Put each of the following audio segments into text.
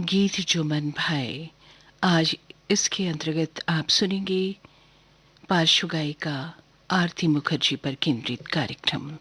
गीत जो मन भाए। आज इसके अंतर्गत आप सुनेंगे पार्श्व गायिका आरती मुखर्जी पर केंद्रित कार्यक्रम।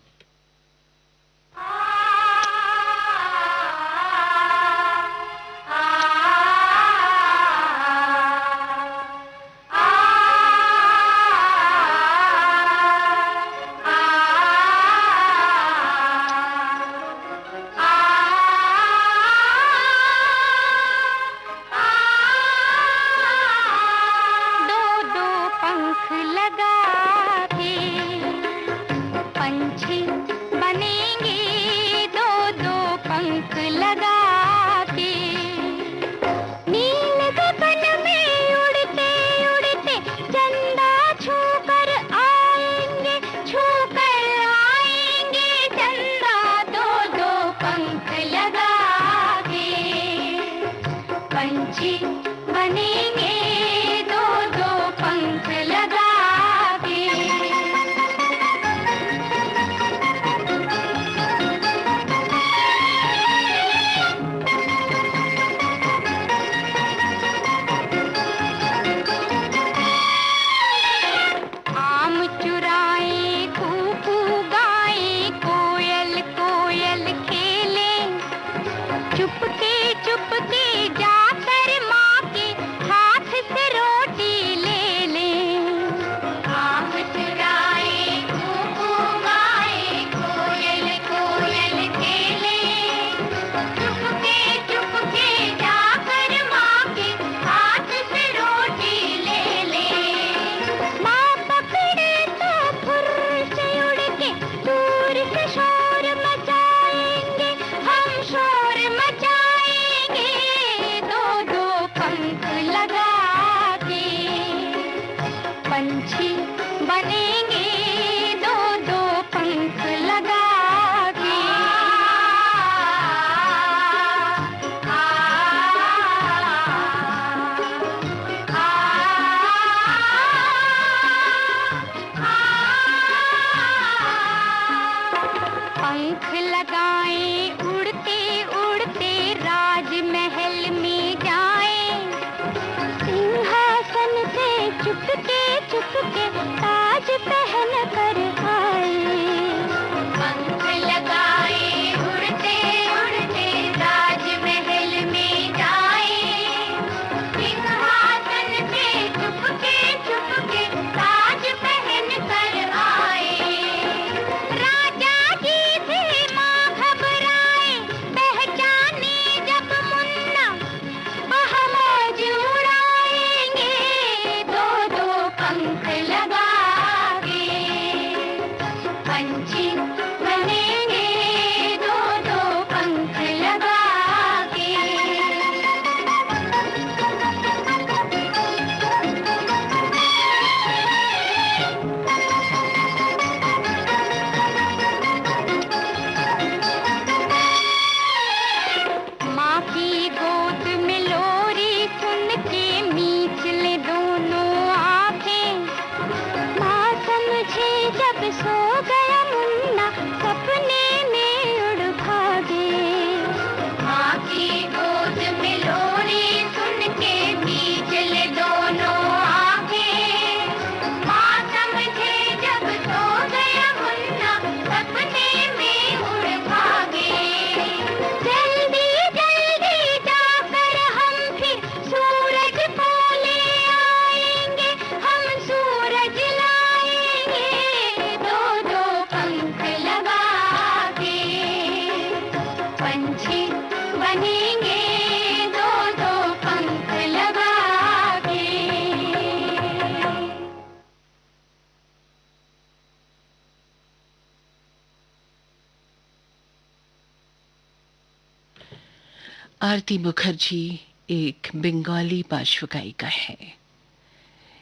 आरती मुखर्जी एक बंगाली पार्श्व गायिका है।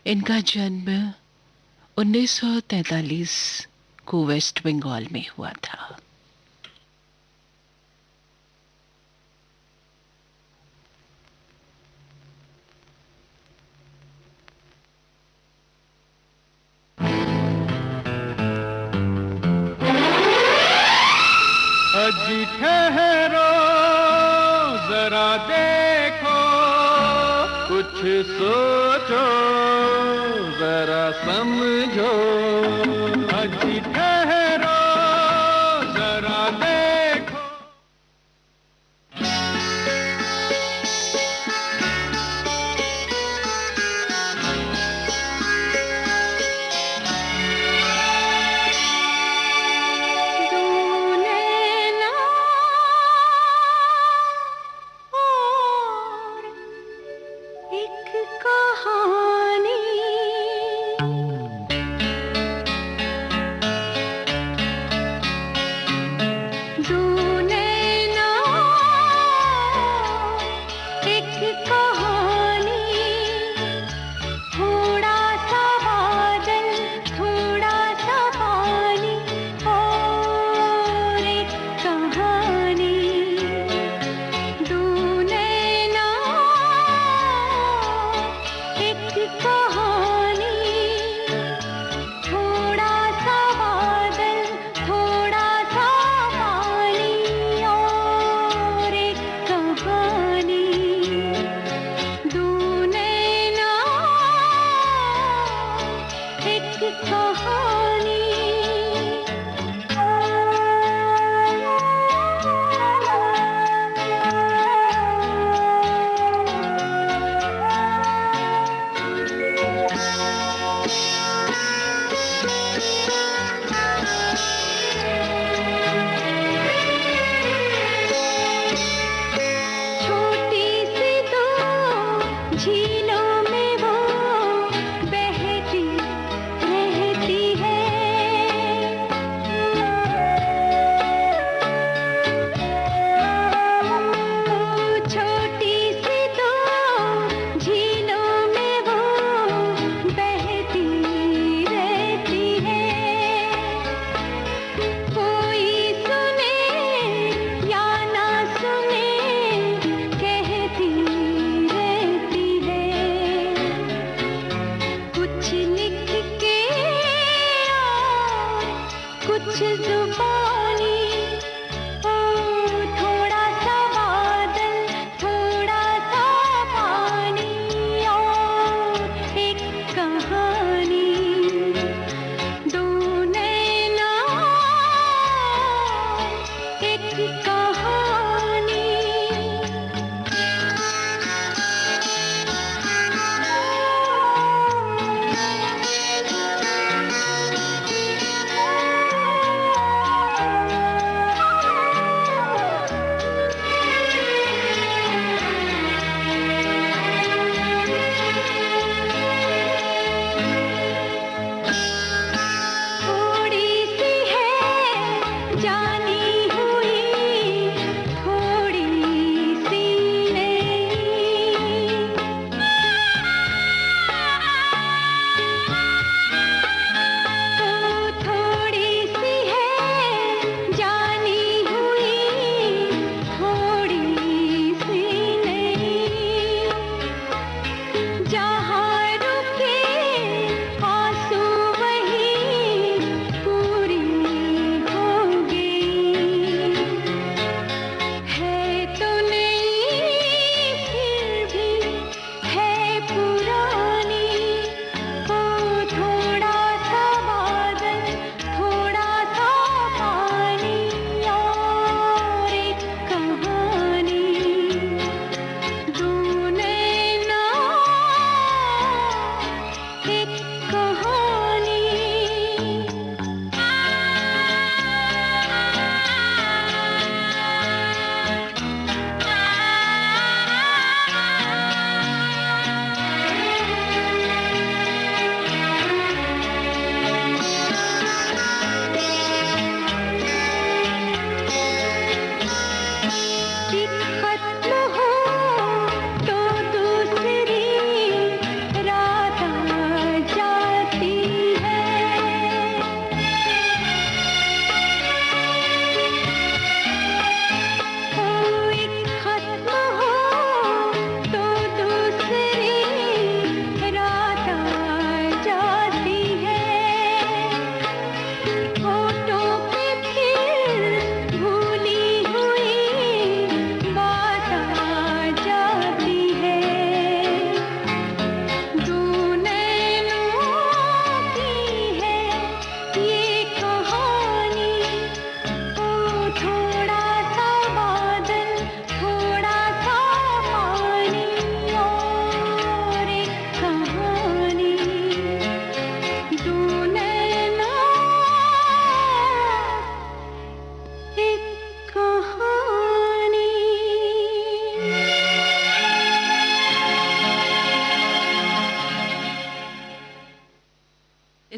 इनका जन्म 1943 को वेस्ट बंगाल में हुआ था। अजी ठहरो जरा देख देखो, कुछ सोचो, जरा समझो, अजी ठहरो, जरा देखो। कहती रहती है।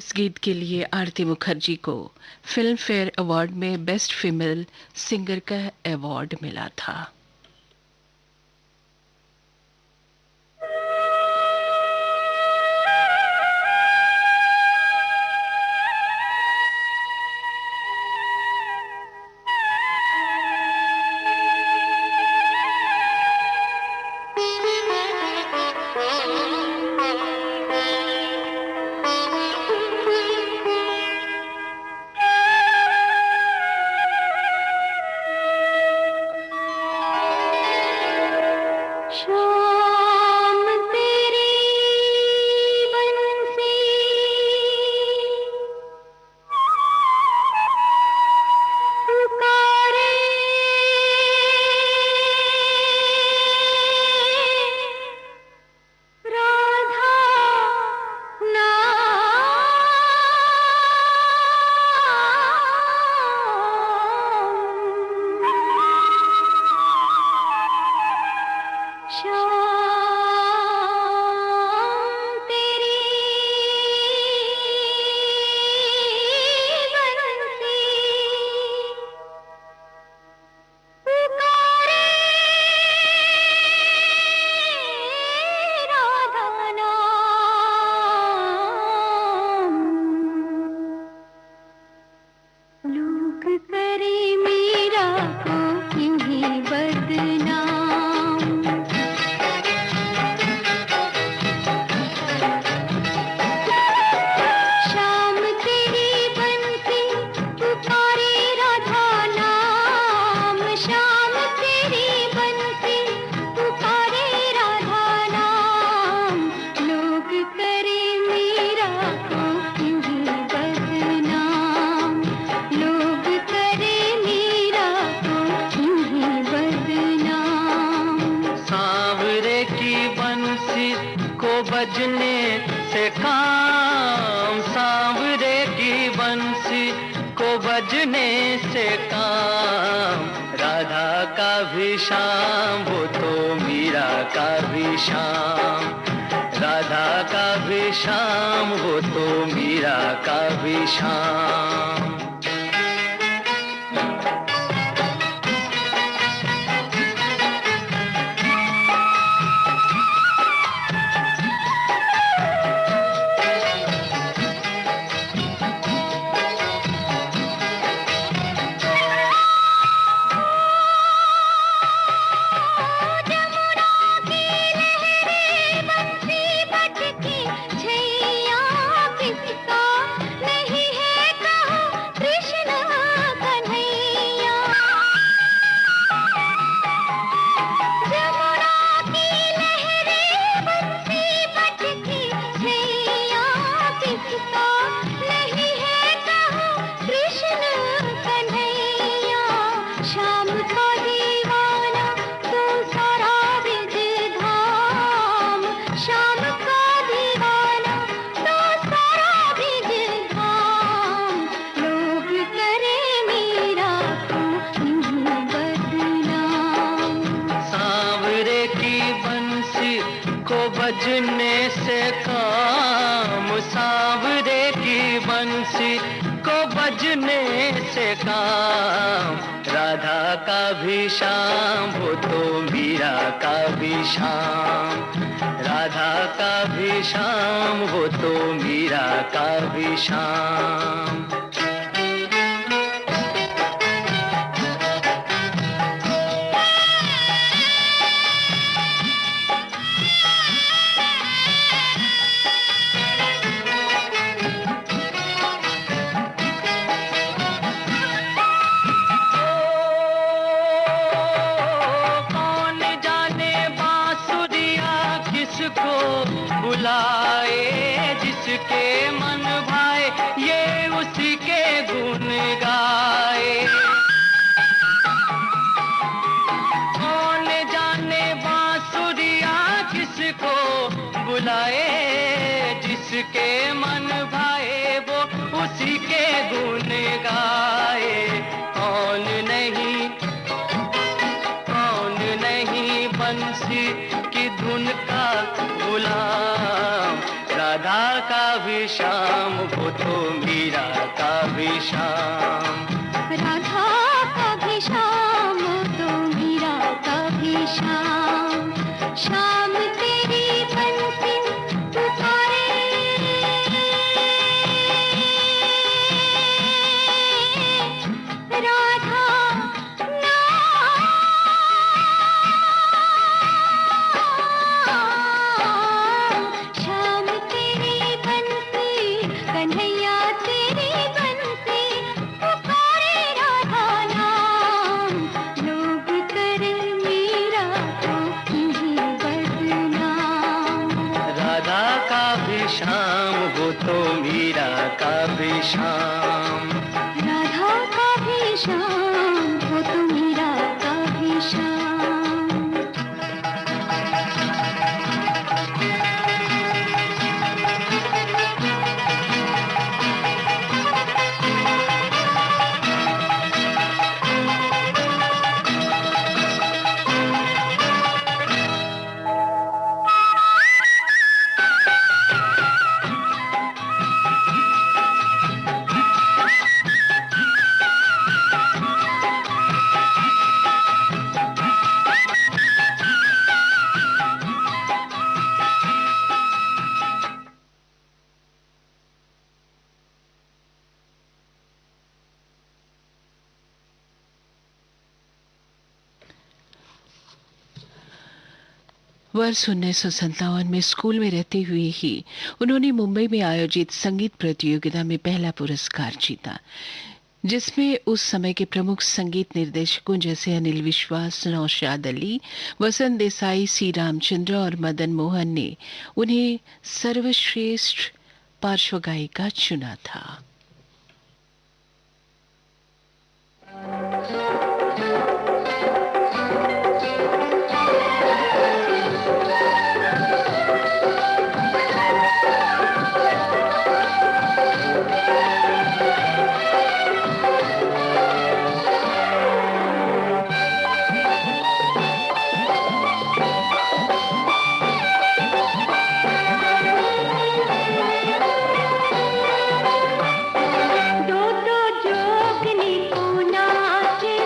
इस गीत के लिए आरती मुखर्जी को फिल्म फेयर अवार्ड में बेस्ट फीमेल सिंगर का अवार्ड मिला था। बजने से काम, सांवरे की बंसी को बजने से काम, राधा का भी शाम वो तो मीरा का भी शाम, राधा का भी शाम वो तो मीरा का भी शाम। बजने से काम, सांवरे की बंसी को बजने से काम, राधा का भी शाम वो तो मीरा का भी शाम, राधा का भी शाम वो तो मीरा का भी शाम। बुलाए जिसके मन भाए ये उसी के गुण गाए, कौन जाने बांसुरिया किसको बुलाए, जिसके मन भाए वो उसी के गुण गाए। कौन नहीं बंसी की धुन का गुलाम, राधा का भी श्याम वो तो मीरा का भी श्याम। राधा का भी श्याम तो मीरा का भी श्याम। श्याम तेरी बंसी पुकारे, राधा ना। श्याम तेरी बंसी कन्हैया तेरी बंसी पुकारे राधा नाम। लोग करे मीरा को इन्हीं बदनाम। राधा का भी श्याम वो तो मीरा का भी श्याम। राधा का भी श्याम वो तो मीरा का भी श्याम। वर्ष 1957 में स्कूल में रहते हुए ही उन्होंने मुंबई में आयोजित संगीत प्रतियोगिता में पहला पुरस्कार जीता, जिसमें उस समय के प्रमुख संगीत निर्देशकों जैसे अनिल विश्वास, नौशाद अली, वसंत देसाई, सी रामचंद्र और मदन मोहन ने उन्हें सर्वश्रेष्ठ पार्श्व गायिका चुना था। दो दो जोगनी को नाचे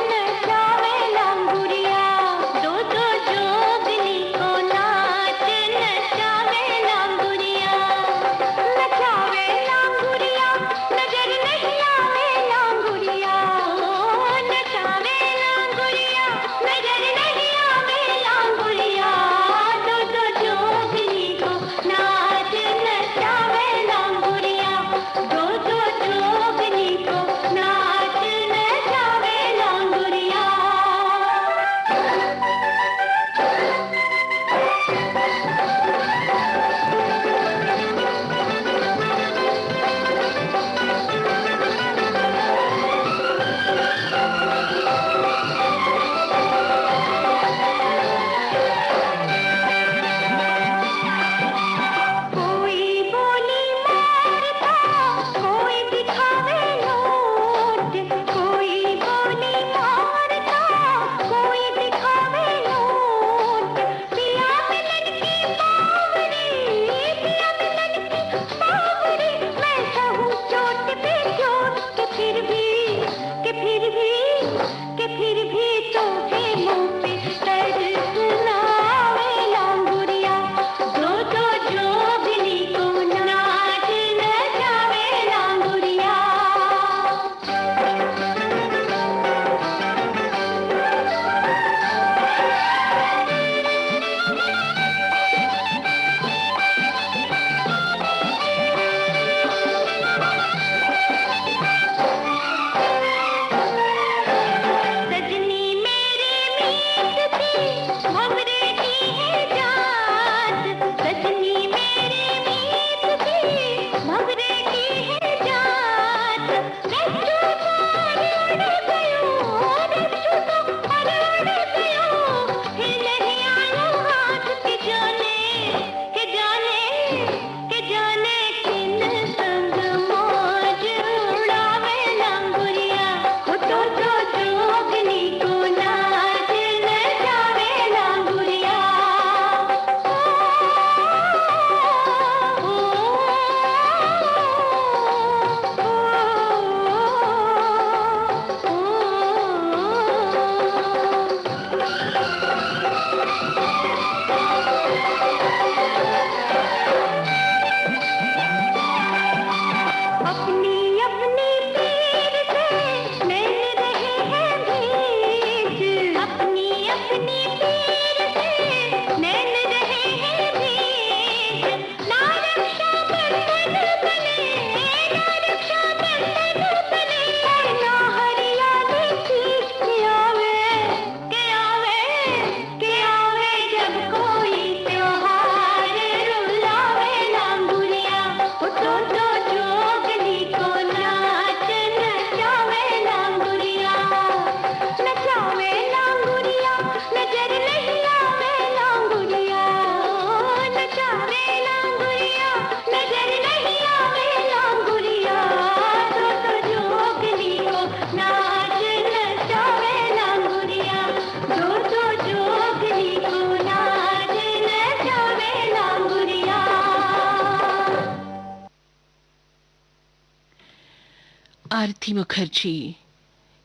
आरती मुखर्जी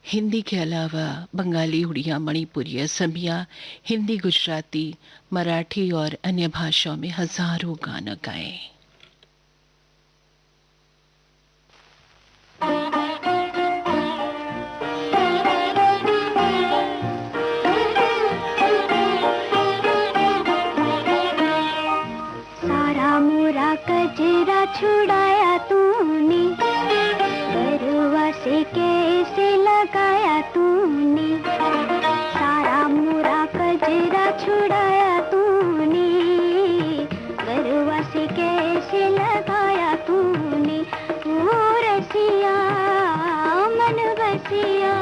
हिंदी के अलावा बंगाली, उड़िया, मणिपुरी, असमिया, हिंदी, गुजराती, मराठी और अन्य भाषाओं में हजारों गाना गाए। सारा मोरा कजरा छुड़ाया तूने, बरुआ से कैसे लगाया तूने। सारा मोरा कजरा छुड़ाया तूने, बरुआ से कैसे लगाया तूने। ओ रसिया मन बसिया,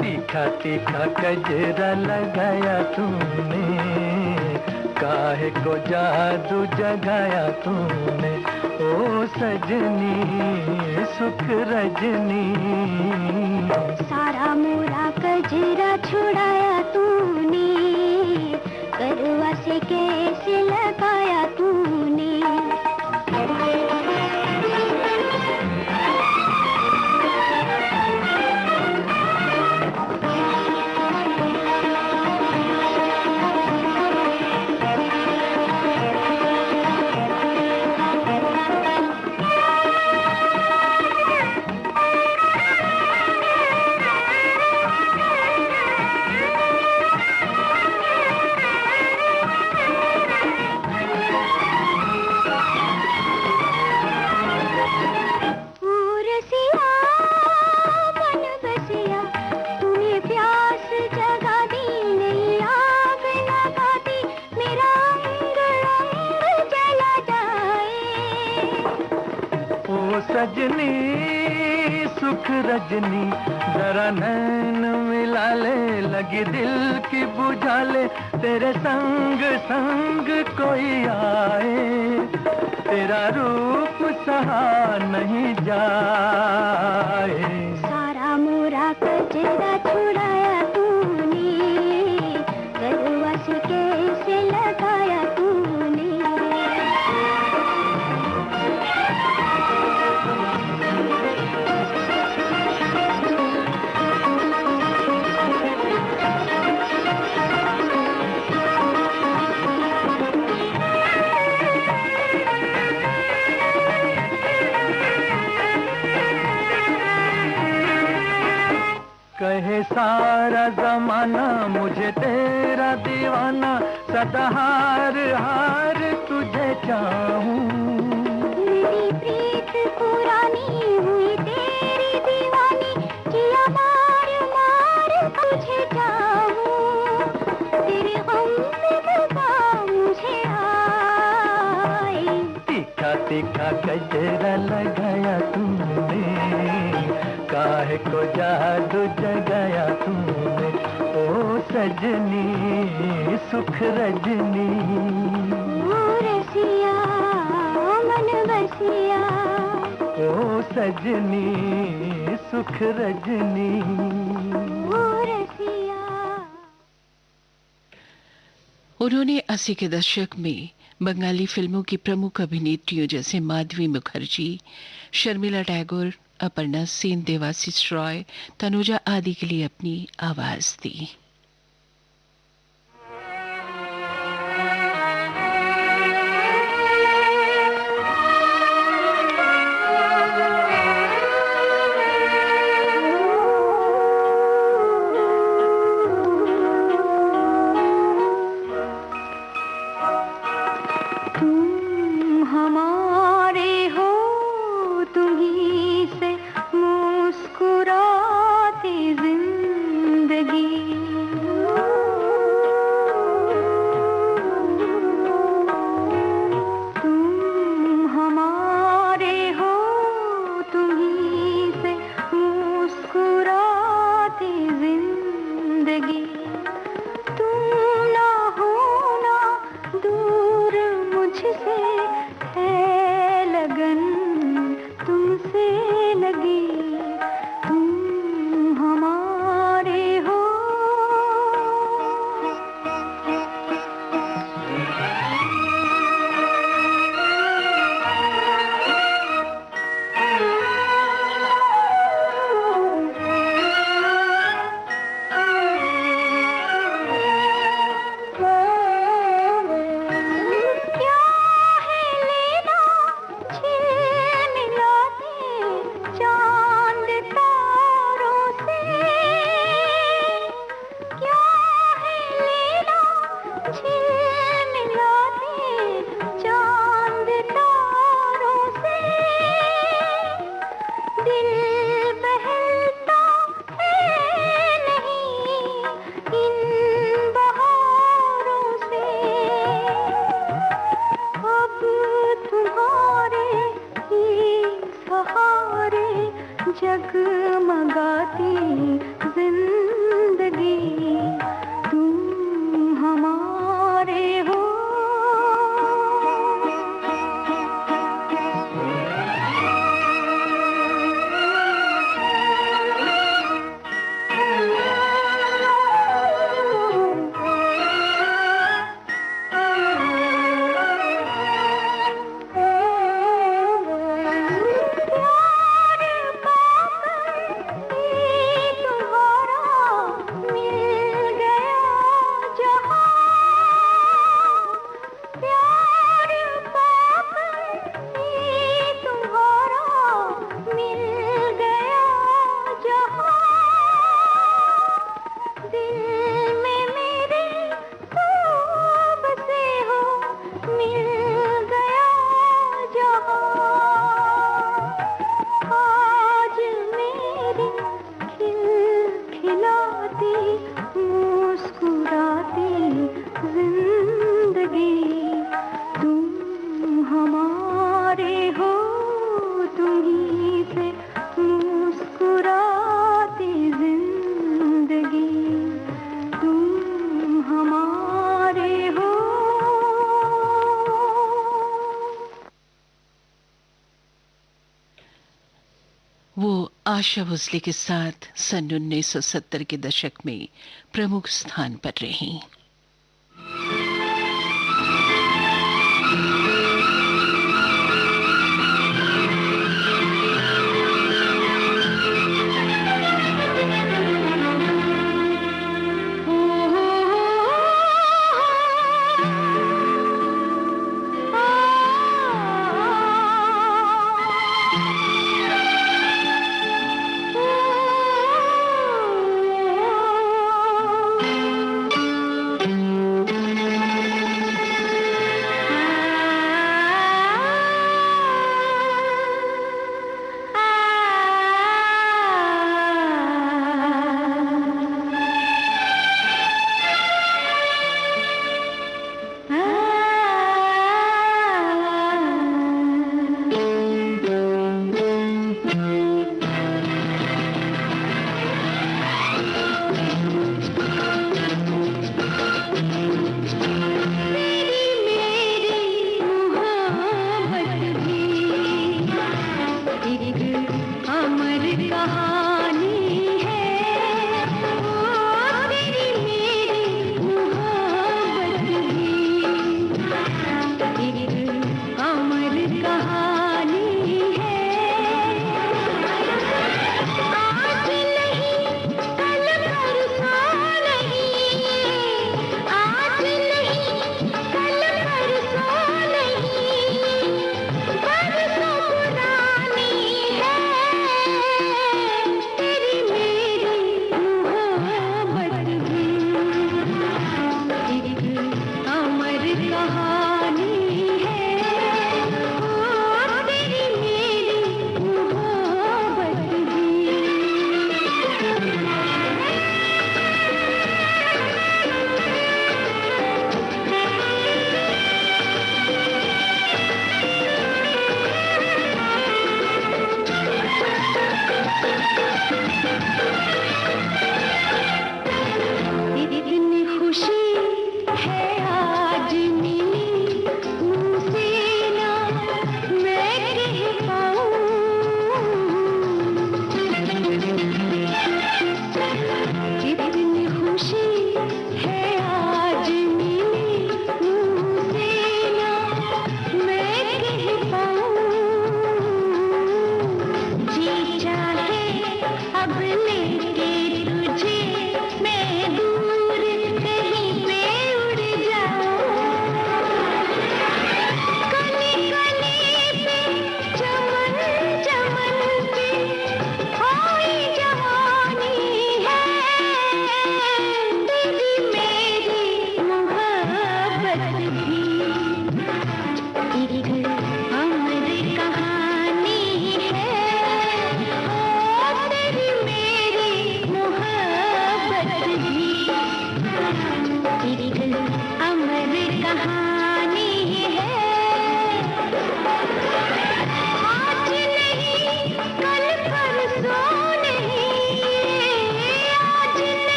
तीखा तीखा कजरा लगाया तूने, काहे को जादू जगाया तूने। ओ सजनी सुख रजनी, सारा मोरा कजरा छुड़ाया तूने, करवा से कैसे लगाया तूने। सजनी सुख रजनी, जरा नैन मिला ले, लगी दिल की बुझा ले। तेरे संग संग कोई आए, तेरा रूप सहा नहीं जाए। सारा मोरा कजरा छुड़ाया तूने, गरुआ से कैसे लगाया तूने। कहे सारा जमाना मुझे तेरा दीवाना, सदा हार हार तुझे चाहूं। मेरी प्रीत पुरानी हुई तेरी दीवानी, किया मार मार तुझे चाहूं। तेरे गम में दगा मुझे आए, तीखा तीखा कजरा लगाया तूने, काहे को जादू जगाया तूने। ओ सजनी सुख रजनी, ओ रसिया मन बसिया, ओ सजनी सुख रजनी। ओ रसिया। उन्होंने 80 के दशक में बंगाली फिल्मों की प्रमुख अभिनेत्रियों जैसे माधवी मुखर्जी, शर्मिला टैगोर, अपर्णा सेन, देवाशीष रॉय, तनुजा आदि के लिए अपनी आवाज दी। मुझसे मिलाते चांद तारों से दिल बहलता है नहीं इन बहारों से अब तुम्हारे ही सहारे जगमगाती जिंदगी तुम हमारे हो मुस्कुराती जिंदगी तुम हमारे हो तुम्हीं से मुस्कुराती जिंदगी तुम हमारे हो वो आशा भोसले के साथ सन 1970 के दशक में प्रमुख स्थान पर रहीं।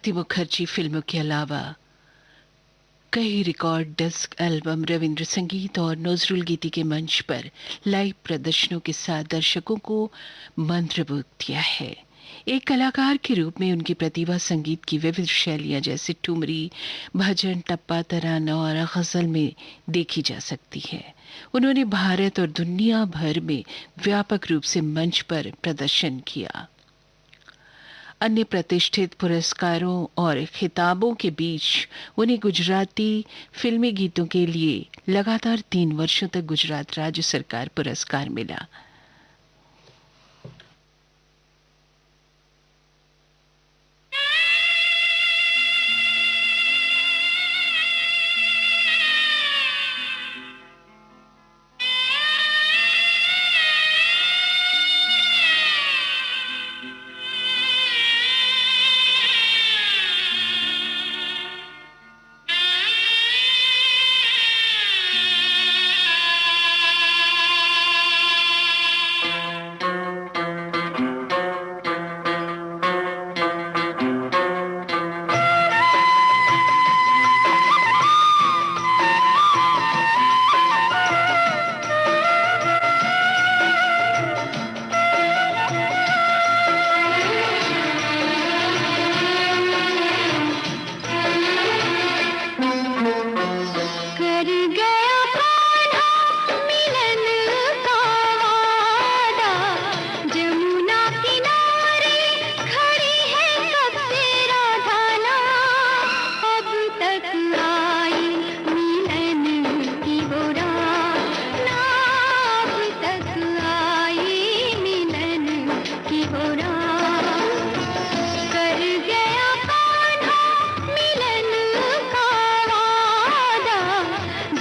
भक्ति मुखर्जी फिल्मों के अलावा कई रिकॉर्ड डिस्क एल्बम, रविंद्र संगीत और नजरुल गीति के मंच पर लाइव प्रदर्शनों के साथ दर्शकों को मंत्रमुग्ध किया है। एक कलाकार के रूप में उनकी प्रतिभा संगीत की विविध शैलियां जैसे ठुमरी, भजन, टप्पा, तराना और गजल में देखी जा सकती है। उन्होंने भारत और दुनिया भर में व्यापक रूप से मंच पर प्रदर्शन किया। अन्य प्रतिष्ठित पुरस्कारों और खिताबों के बीच उन्हें गुजराती फिल्मी गीतों के लिए लगातार 3 वर्षों तक गुजरात राज्य सरकार पुरस्कार मिला।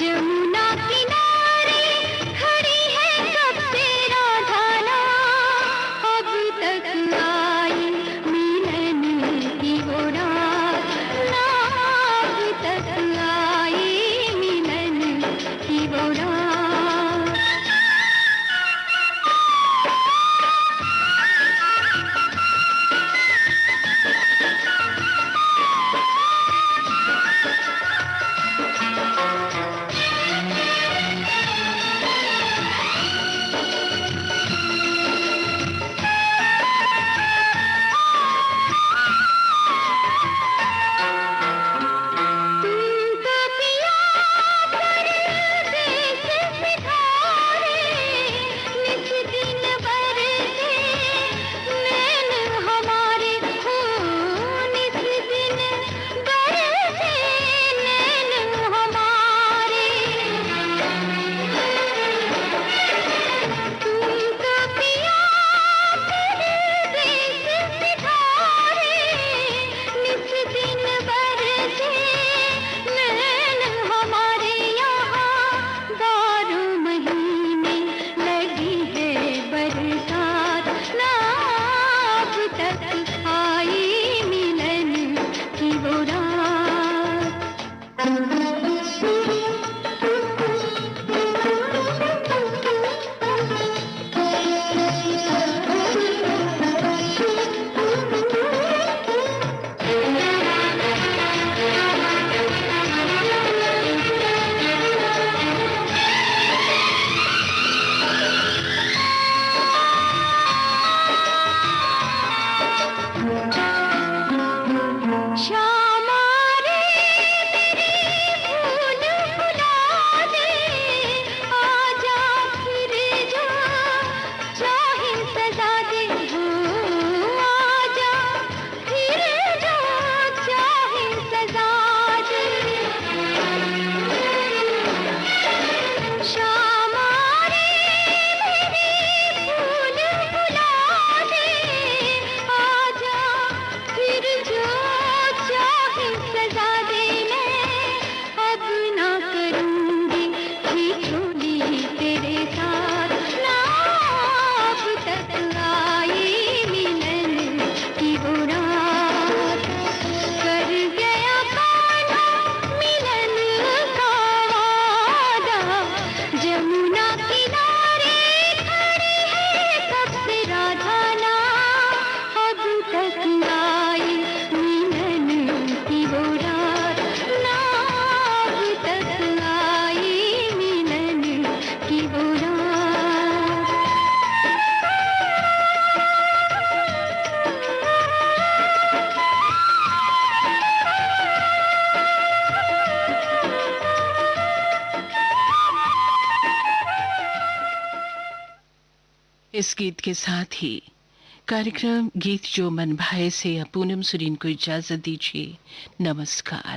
यमुना की इस गीत के साथ ही कार्यक्रम गीत जो मन भाए से पूनम सुरीन को इजाजत दीजिए। नमस्कार।